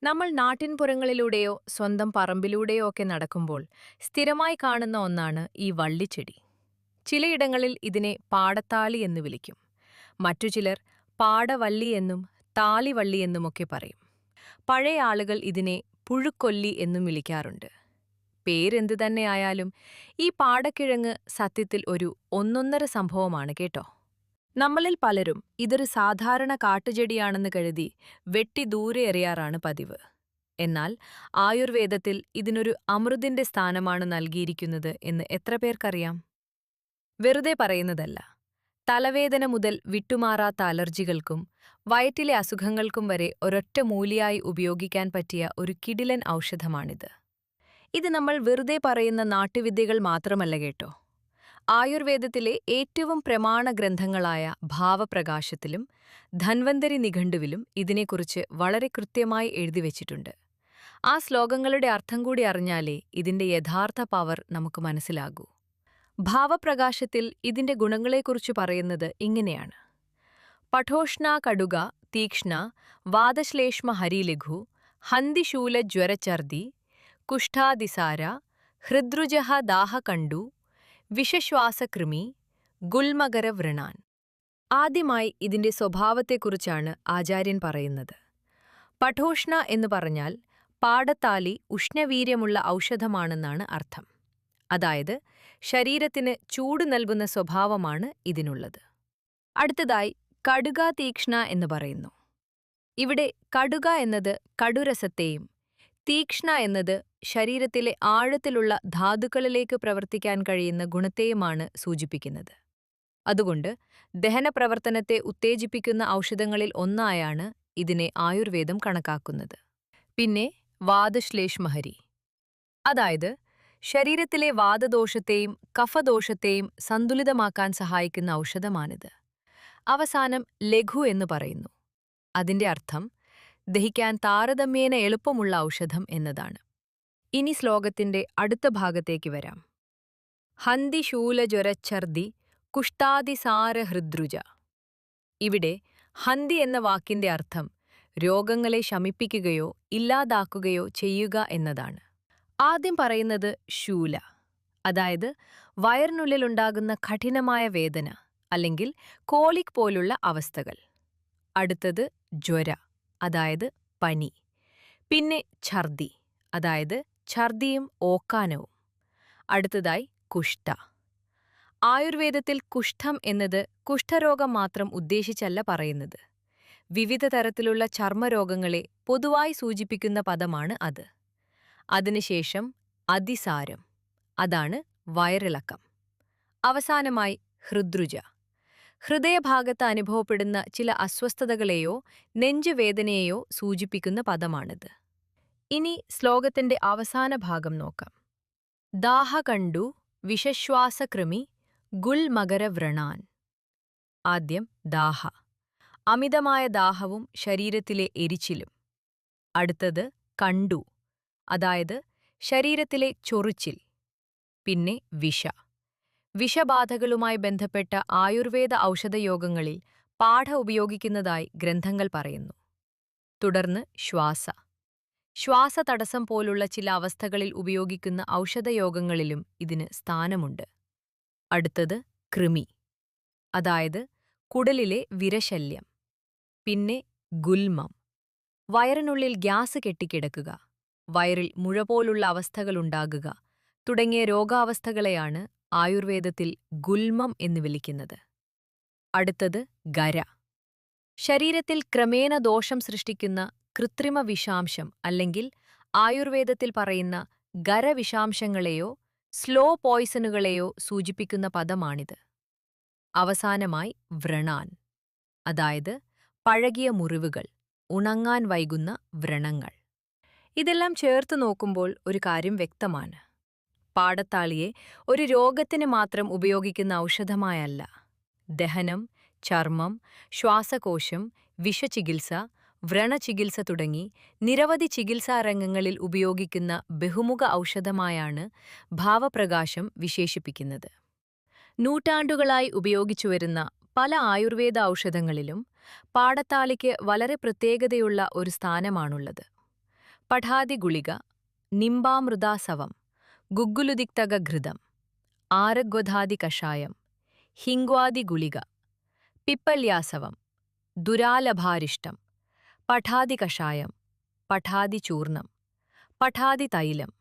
നമ്മൾ നാട്ടിൻപുറങ്ങളിലൂടെയോ സ്വന്തം പറമ്പിലൂടെയോ ഒക്കെ നടക്കുമ്പോൾ സ്ഥിരമായി കാണുന്ന ഒന്നാണ് ഈ വള്ളിച്ചെടി. ചിലയിടങ്ങളിൽ ഇതിനെ പാടത്താലി എന്ന് വിളിക്കും. മറ്റു ചിലർ പാടവള്ളി എന്നും താലിവള്ളി എന്നുമൊക്കെ പറയും. പഴയ ആളുകൾ ഇതിനെ പുഴുക്കൊല്ലി എന്നും വിളിക്കാറുണ്ട്. പേരെന്തു തന്നെയായാലും ഈ പാടക്കിഴങ്ങ് സത്യത്തിൽ ഒരു ഒന്നൊന്നര സംഭവമാണ് കേട്ടോ. നമ്മളിൽ പലരും ഇതൊരു സാധാരണ കാട്ടുചെടിയാണെന്ന് കരുതി വെട്ടി ദൂരെ എറിയാറാണ് പതിവ്. എന്നാൽ ആയുർവേദത്തിൽ ഇതിനൊരു അമൃതിന്റെ സ്ഥാനമാണ് നൽകിയിരിക്കുന്നത് എന്ന് എത്ര പേർക്കറിയാം? വെറുതെ പറയുന്നതല്ല. തലവേദന മുതൽ വിട്ടുമാറാത്ത അലർജികൾക്കും വയറ്റിലെ അസുഖങ്ങൾക്കും വരെ ഒരൊറ്റ മൂലിയായി ഉപയോഗിക്കാൻ പറ്റിയ ഒരു കിടിലൻ ഔഷധമാണിത്. ഇത് നമ്മൾ വെറുതെ പറയുന്ന നാട്ടുവിദ്യകൾ മാത്രമല്ല കേട്ടോ. ആയുർവേദത്തിലെ ഏറ്റവും പ്രമാണ ഗ്രന്ഥങ്ങളായ ഭാവപ്രകാശത്തിലും ധന്വന്തരി നിഘണ്ടുവിലും ഇതിനെക്കുറിച്ച് വളരെ കൃത്യമായി എഴുതിവെച്ചിട്ടുണ്ട്. ആ ശ്ലോകങ്ങളുടെ അർത്ഥം കൂടി അറിഞ്ഞാലേ ഇതിന്റെ യഥാർത്ഥ പവർ നമുക്ക് മനസ്സിലാകൂ. ഭാവപ്രകാശത്തിൽ ഇതിന്റെ ഗുണങ്ങളെക്കുറിച്ച് പറയുന്നത് ഇങ്ങനെയാണ്: പഠോഷ്ണ കടുക തീക്ഷ്ണ വാദശ്ലേഷ്മ ഹരിലഘു ഹന്തിശൂല ജ്വരചർദി കുഷ്ഠാദിസാര ഹൃദ്രുജഹ ദാഹകണ്ടു വിഷശ്വാസകൃമി ഗുൽമകര വ്രണാൻ. ആദ്യമായി ഇതിന്റെ സ്വഭാവത്തെക്കുറിച്ചാണ് ആചാര്യൻ പറയുന്നത്. പഠോഷ്ണ എന്ന് പറഞ്ഞാൽ പാടത്താലി ഉഷ്ണവീര്യമുള്ള ഔഷധമാണെന്നാണ് അർത്ഥം. അതായത് ശരീരത്തിന് ചൂട് നൽകുന്ന സ്വഭാവമാണ് ഇതിനുള്ളത്. അടുത്തതായി കടുക തീക്ഷ്ണ എന്ന് പറയുന്നു. ഇവിടെ കടുക എന്നത് കടുരസത്തെയും തീക്ഷ്ണ എന്നത് ശരീരത്തിലെ ആഴത്തിലുള്ള ധാതുക്കളിലേക്ക് പ്രവർത്തിക്കാൻ കഴിയുന്ന ഗുണത്തെയുമാണ് സൂചിപ്പിക്കുന്നത്. അതുകൊണ്ട് ദഹനപ്രവർത്തനത്തെ ഉത്തേജിപ്പിക്കുന്ന ഔഷധങ്ങളിൽ ഒന്നായാണ് ഇതിനെ ആയുർവേദം കണക്കാക്കുന്നത്. പിന്നെ വാദശ്ലേഷ്മഹരി, അതായത് ശരീരത്തിലെ വാദദോഷത്തെയും കഫദോഷത്തെയും സന്തുലിതമാക്കാൻ സഹായിക്കുന്ന ഔഷധമാണിത്. അവസാനം ലഘു എന്ന് പറയുന്നു. അതിന്റെ അർത്ഥം ദഹിക്കാൻ താരതമ്യേന എളുപ്പമുള്ള ഔഷധം എന്നതാണ്. ഇനി ശ്ലോകത്തിന്റെ അടുത്ത ഭാഗത്തേക്ക് വരാം. ഹന്തിശൂലജ്വരച്ഛർദി കുഷ്ഠാദിസാരഹൃദ്രുജ. ഇവിടെ ഹന്തി എന്ന വാക്കിന്റെ അർത്ഥം രോഗങ്ങളെ ശമിപ്പിക്കുകയോ ഇല്ലാതാക്കുകയോ ചെയ്യുക എന്നതാണ്. ആദ്യം പറയുന്നത് ശൂല, അതായത് വയറിനുള്ളിലുണ്ടാകുന്ന കഠിനമായ വേദന അല്ലെങ്കിൽ കോളിക് പോലുള്ള അവസ്ഥകൾ. അടുത്തത് ജ്വര, അതായത് പനി. പിന്നെ ഛർദി, അതായത് ഛർദിയും ഓക്കാനവും. അടുത്തതായി കുഷ്ഠ. ആയുർവേദത്തിൽ കുഷ്ഠം എന്നത് കുഷ്ഠരോഗം മാത്രം ഉദ്ദേശിച്ചല്ല പറയുന്നത്. വിവിധ തരത്തിലുള്ള ചർമ്മരോഗങ്ങളെ പൊതുവായി സൂചിപ്പിക്കുന്ന പദമാണ് അത്. അതിനുശേഷം അതിസാരം, അതാണ് വയറിളക്കം. അവസാനമായി ഹൃദ്രുജ, ഹൃദയഭാഗത്ത് അനുഭവപ്പെടുന്ന ചില അസ്വസ്ഥതകളെയോ നെഞ്ചുവേദനയെയോ സൂചിപ്പിക്കുന്ന പദമാണിത്. ഇനി ശ്ലോകത്തിന്റെ അവസാന ഭാഗം നോക്കാം. ദാഹകണ്ടു വിഷശ്വാസകൃമി ഗുൽമകര വ്രണാൻ. ആദ്യം ദാഹ, അമിതമായ ദാഹവും ശരീരത്തിലെ എരിച്ചിലും. അടുത്തത് കണ്ടു, അതായത് ശരീരത്തിലെ ചൊറിച്ചിൽ. പിന്നെ വിഷബാധകളുമായി ബന്ധപ്പെട്ട ആയുർവേദ ഔഷധയോഗങ്ങളിൽ പാഠ ഉപയോഗിക്കുന്നതായി ഗ്രന്ഥങ്ങൾ പറയുന്നു. തുടർന്ന് ശ്വാസതടസ്സം പോലുള്ള ചില അവസ്ഥകളിൽ ഉപയോഗിക്കുന്ന ഔഷധയോഗങ്ങളിലും ഇതിന് സ്ഥാനമുണ്ട്. അടുത്തത് കൃമി, അതായത് കുടലിലെ വിരശല്യം. പിന്നെ ഗുൽമം, വയറിനുള്ളിൽ ഗ്യാസ് കെട്ടിക്കിടക്കുക, വയറിൽ മുഴ പോലുള്ള അവസ്ഥകളുണ്ടാകുക തുടങ്ങിയ രോഗാവസ്ഥകളെയാണ് ആയുർവേദത്തിൽ ഗുൽമം എന്ന് വിളിക്കുന്നത്. അടുത്തത് ഗര, ശരീരത്തിൽ ക്രമേണ ദോഷം സൃഷ്ടിക്കുന്ന കൃത്രിമ വിഷാംശം അല്ലെങ്കിൽ ആയുർവേദത്തിൽ പറയുന്ന ഗരവിഷാംശങ്ങളെയോ സ്ലോ പോയ്സണുകളെയോ സൂചിപ്പിക്കുന്ന പദമാണിത്. അവസാനമായി വ്രണാൻ, അതായത് പഴകിയ മുറിവുകൾ, ഉണങ്ങാൻ വൈകുന്ന വ്രണങ്ങൾ. ഇതെല്ലാം ചേർത്ത് നോക്കുമ്പോൾ ഒരു കാര്യം വ്യക്തമാണ്. പാടത്താളിയെ ഒരു രോഗത്തിന് മാത്രം ഉപയോഗിക്കുന്ന ഔഷധമായല്ല, ദഹനം, ചർമ്മം, ശ്വാസകോശം, വിഷചികിത്സ, വ്രണചികിത്സ തുടങ്ങി നിരവധി ചികിത്സാരംഗങ്ങളിൽ ഉപയോഗിക്കുന്ന ബഹുമുഖ ഔഷധമായാണ് ഭാവപ്രകാശം വിശേഷിപ്പിക്കുന്നത്. നൂറ്റാണ്ടുകളായി ഉപയോഗിച്ചുവരുന്ന പല ആയുർവേദ ഔഷധങ്ങളിലും പാടത്താളിക്ക് വളരെ പ്രത്യേകതയുള്ള ഒരു സ്ഥാനമാണുള്ളത്. പഠാതി ഗുളിക, നിംബാമൃതാസവം, ഗുഗ്ഗുലുതിക്തഘൃതം, ആരഗ്വധാതി കഷായം, ഹിങ്വാദി ഗുളിക, പിപ്പല്യാസവം, ദുരാലഭാരിഷ്ടം, പഠാതി കഷായം, പഠാതി ചൂർണം, പഠാതി തൈലം.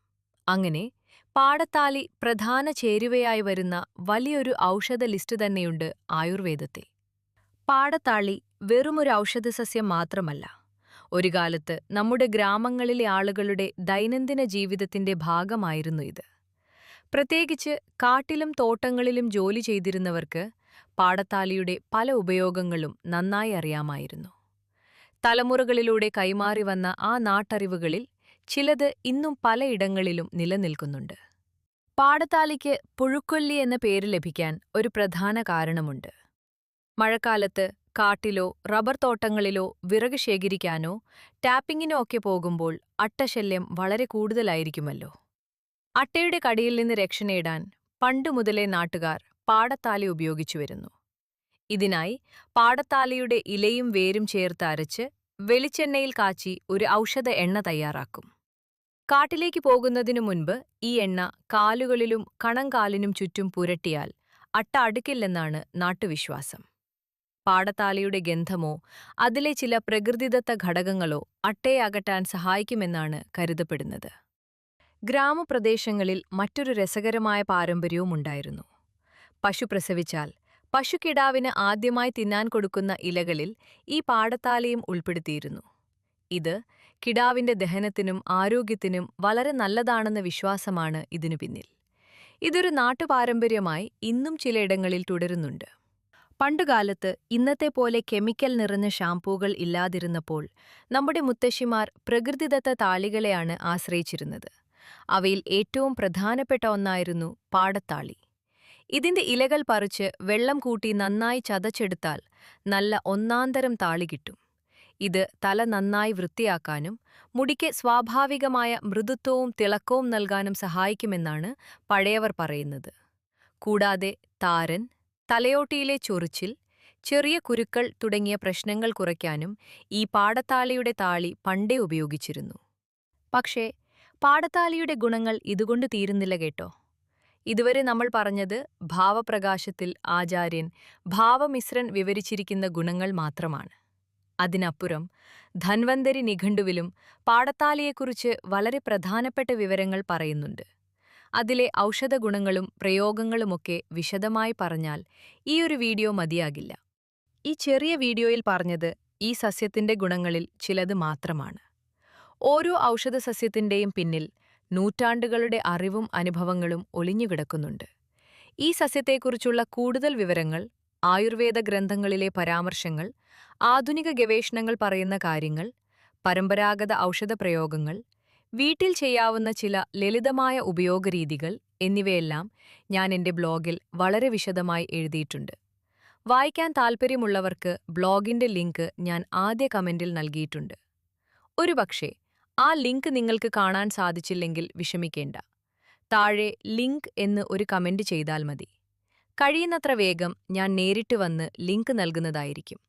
അങ്ങനെ പാടത്താലി പ്രധാന ചേരുവയായി വരുന്ന വലിയൊരു ഔഷധ ലിസ്റ്റ് തന്നെയുണ്ട് ആയുർവേദത്തിൽ. പാടത്താളി വെറുമൊരു ഔഷധസസ്യം മാത്രമല്ല, ഒരു കാലത്ത് നമ്മുടെ ഗ്രാമങ്ങളിലെ ആളുകളുടെ ദൈനംദിന ജീവിതത്തിന്റെ ഭാഗമായിരുന്നു ഇത്. പ്രത്യേകിച്ച് കാട്ടിലും തോട്ടങ്ങളിലും ജോലി ചെയ്തിരുന്നവർക്ക് പാടത്താലിയുടെ പല ഉപയോഗങ്ങളും നന്നായി അറിയാമായിരുന്നു. തലമുറകളിലൂടെ കൈമാറി വന്ന ആ നാട്ടറിവുകളിൽ ചിലത് ഇന്നും പലയിടങ്ങളിലും നിലനിൽക്കുന്നുണ്ട്. പാടത്താലിക്ക് പുഴുക്കൊല്ലി എന്ന പേര് ലഭിക്കാൻ ഒരു പ്രധാന കാരണമുണ്ട്. മഴക്കാലത്ത് കാട്ടിലോ റബ്ബർ തോട്ടങ്ങളിലോ വിറക് ശേഖരിക്കാനോ ടാപ്പിങ്ങിനോ ഒക്കെ പോകുമ്പോൾ അട്ടശല്യം വളരെ കൂടുതലായിരിക്കുമല്ലോ. അട്ടയുടെ കടിയിൽ നിന്ന് രക്ഷ നേടാൻ പണ്ടുമുതലേ നാട്ടുകാർ പാടത്താലി ഉപയോഗിച്ചു വരുന്നു. ഇതിനായി പാടത്താലിയുടെ ഇലയും വേരും ചേർത്ത് അരച്ച് വെളിച്ചെണ്ണയിൽ കാച്ചി ഒരു ഔഷധ എണ്ണ തയ്യാറാക്കും. കാട്ടിലേക്ക് പോകുന്നതിനു മുൻപ് ഈ എണ്ണ കാലുകളിലും കണങ്കാലിനും ചുറ്റും പുരട്ടിയാൽ അട്ട അടുക്കില്ലെന്നാണ് നാട്ടുവിശ്വാസം. പാടത്താലിയുടെ ഗന്ധമോ അതിലെ ചില പ്രകൃതിദത്ത ഘടകങ്ങളോ അട്ടയെ അകറ്റാൻ സഹായിക്കുമെന്നാണ് കരുതപ്പെടുന്നത്. ഗ്രാമപ്രദേശങ്ങളിൽ മറ്റൊരു രസകരമായ പാരമ്പര്യവുമുണ്ടായിരുന്നു. പശു പ്രസവിച്ചാൽ പശുക്കിടാവിന് ആദ്യമായി തിന്നാൻ കൊടുക്കുന്ന ഇലകളിൽ ഈ പാടത്താലിയും ഉൾപ്പെടുത്തിയിരുന്നു. ഇത് കിടാവിന്റെ ദഹനത്തിനും ആരോഗ്യത്തിനും വളരെ നല്ലതാണെന്ന വിശ്വാസമാണ് ഇതിനു പിന്നിൽ. ഇതൊരു നാട്ടുപാരമ്പര്യമായി ഇന്നും ചിലയിടങ്ങളിൽ തുടരുന്നുണ്ട്. പണ്ടുകാലത്ത് ഇന്നത്തെ പോലെ കെമിക്കൽ നിറഞ്ഞ ഷാംപൂകൾ ഇല്ലാതിരുന്നപ്പോൾ നമ്മുടെ മുത്തശ്ശിമാർ പ്രകൃതിദത്ത താളികളെയാണ് ആശ്രയിച്ചിരുന്നത്. അവയിൽ ഏറ്റവും പ്രധാനപ്പെട്ട ഒന്നായിരുന്നു പാടത്താളി. ഇതിന്റെ ഇലകൾ പറിച്ച് വെള്ളം കൂട്ടി നന്നായി ചതച്ചെടുത്താൽ നല്ല ഒന്നാന്തരം താളി കിട്ടും. ഇത് തല നന്നായി വൃത്തിയാക്കാനും മുടിക്ക് സ്വാഭാവികമായ മൃദുത്വവും തിളക്കവും നൽകാനും സഹായിക്കുമെന്നാണ് പഴയവർ പറയുന്നത്. കൂടാതെ താരൻ, തലയോട്ടിയിലെ ചൊറിച്ചിൽ, ചെറിയ കുരുക്കൾ തുടങ്ങിയ പ്രശ്നങ്ങൾ കുറയ്ക്കാനും ഈ പാടത്താലിയുടെ താളി പണ്ടേ ഉപയോഗിച്ചിരുന്നു. പക്ഷേ പാടത്താലിയുടെ ഗുണങ്ങൾ ഇതുകൊണ്ട് തീരുന്നില്ല കേട്ടോ. ഇതുവരെ നമ്മൾ പറഞ്ഞത് ഭാവപ്രകാശത്തിൽ ആചാര്യൻ ഭാവമിശ്രൻ വിവരിച്ചിരിക്കുന്ന ഗുണങ്ങൾ മാത്രമാണ്. അതിനപ്പുറം ധന്വന്തരി നിഘണ്ടുവിലും പാടത്താലിയെക്കുറിച്ച് വളരെ പ്രധാനപ്പെട്ട വിവരങ്ങൾ പറയുന്നുണ്ട്. അതിലെ ഔഷധഗുണങ്ങളും പ്രയോഗങ്ങളുമൊക്കെ വിശദമായി പറഞ്ഞാൽ ഈയൊരു വീഡിയോ മതിയാകില്ല. ഈ ചെറിയ വീഡിയോയിൽ പറഞ്ഞത് ഈ സസ്യത്തിന്റെ ഗുണങ്ങളിൽ ചിലത് മാത്രമാണ്. ഓരോ ഔഷധസസ്യത്തിന്റെയും പിന്നിൽ നൂറ്റാണ്ടുകളുടെ അറിവും അനുഭവങ്ങളും ഒളിഞ്ഞുകിടക്കുന്നുണ്ട്. ഈ സസ്യത്തെക്കുറിച്ചുള്ള കൂടുതൽ വിവരങ്ങൾ, ആയുർവേദ ഗ്രന്ഥങ്ങളിലെ പരാമർശങ്ങൾ, ആധുനിക ഗവേഷണങ്ങൾ പറയുന്ന കാര്യങ്ങൾ, പരമ്പരാഗത ഔഷധപ്രയോഗങ്ങൾ, വീട്ടിൽ ചെയ്യാവുന്ന ചില ലളിതമായ ഉപയോഗരീതികൾ എന്നിവയെല്ലാം ഞാൻ എൻ്റെ ബ്ലോഗിൽ വളരെ വിശദമായി എഴുതിയിട്ടുണ്ട്. വായിക്കാൻ താൽപ്പര്യമുള്ളവർക്ക് ബ്ലോഗിന്റെ ലിങ്ക് ഞാൻ ആദ്യ കമന്റിൽ നൽകിയിട്ടുണ്ട്. ഒരുപക്ഷേ ആ ലിങ്ക് നിങ്ങൾക്ക് കാണാൻ സാധിച്ചില്ലെങ്കിൽ വിഷമിക്കേണ്ട. താഴെ ലിങ്ക് എന്ന് ഒരു കമന്റ് ചെയ്താൽ മതി. കഴിയുന്നത്ര വേഗം ഞാൻ നേരിട്ട് വന്ന് ലിങ്ക് നൽകുന്നതായിരിക്കും.